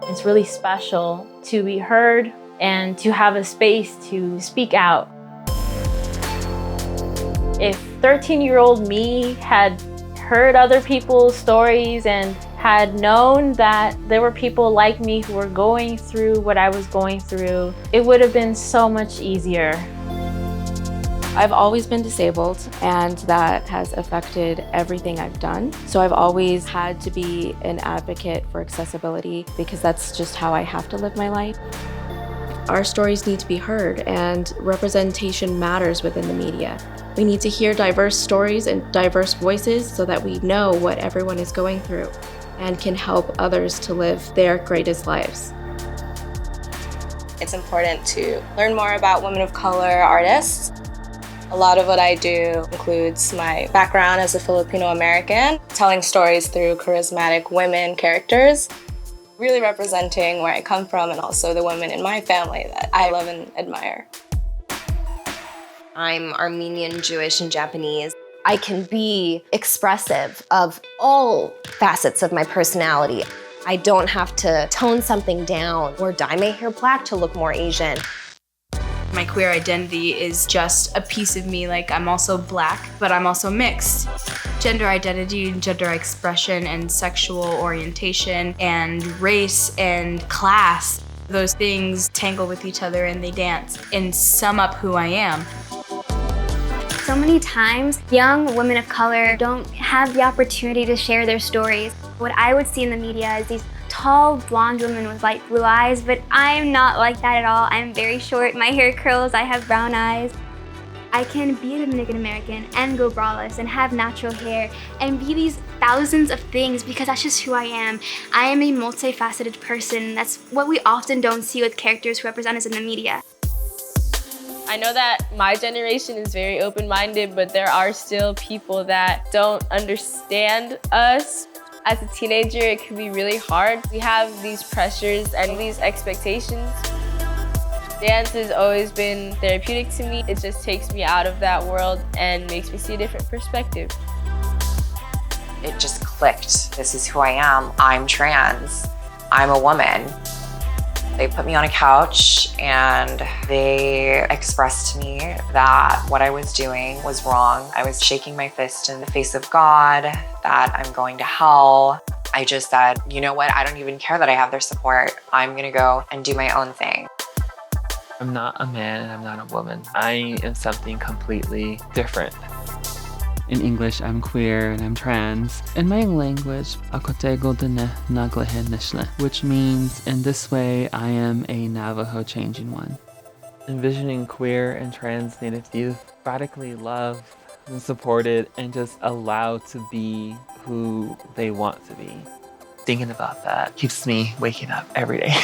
It's really special to be heard and to have a space to speak out. If 13-year-old me had heard other people's stories and had known that there were people like me who were going through what I was going through, it would have been so much easier. I've always been disabled, and that has affected everything I've done. So I've always had to be an advocate for accessibility because that's just how I have to live my life. Our stories need to be heard, and representation matters within the media. We need to hear diverse stories and diverse voices so that we know what everyone is going through and can help others to live their greatest lives. It's important to learn more about women of color artists. A lot of what I do includes my background as a Filipino American, telling stories through charismatic women characters, really representing where I come from and also the women in my family that I love and admire. I'm Armenian, Jewish, and Japanese. I can be expressive of all facets of my personality. I don't have to tone something down or dye my hair black to look more Asian. My queer identity is just a piece of me. Like, I'm also Black, but I'm also mixed. Gender identity, gender expression, and sexual orientation, and race and class, those things tangle with each other and they dance and sum up who I am. So many times, young women of color don't have the opportunity to share their stories. What I would see in the media is these tall, blonde women with light blue eyes, but I'm not like that at all. I'm very short, my hair curls, I have brown eyes. I can be a Dominican American and go braless and have natural hair and be these thousands of things because that's just who I am. I am a multifaceted person. That's what we often don't see with characters who represent us in the media. I know that my generation is very open-minded, but there are still people that don't understand us. As a teenager, it can be really hard. We have these pressures and these expectations. Dance has always been therapeutic to me. It just takes me out of that world and makes me see a different perspective. It just clicked. This is who I am. I'm trans. I'm a woman. They put me on a couch and they expressed to me that what I was doing was wrong. I was shaking my fist in the face of God, that I'm going to hell. I just said, you know what? I don't even care that I have their support. I'm gonna go and do my own thing. I'm not a man and I'm not a woman. I am something completely different. In English, I'm queer and I'm trans. In my language, which means in this way, I am a Navajo changing one. Envisioning queer and trans Native youth radically loved and supported and just allowed to be who they want to be. Thinking about that keeps me waking up every day.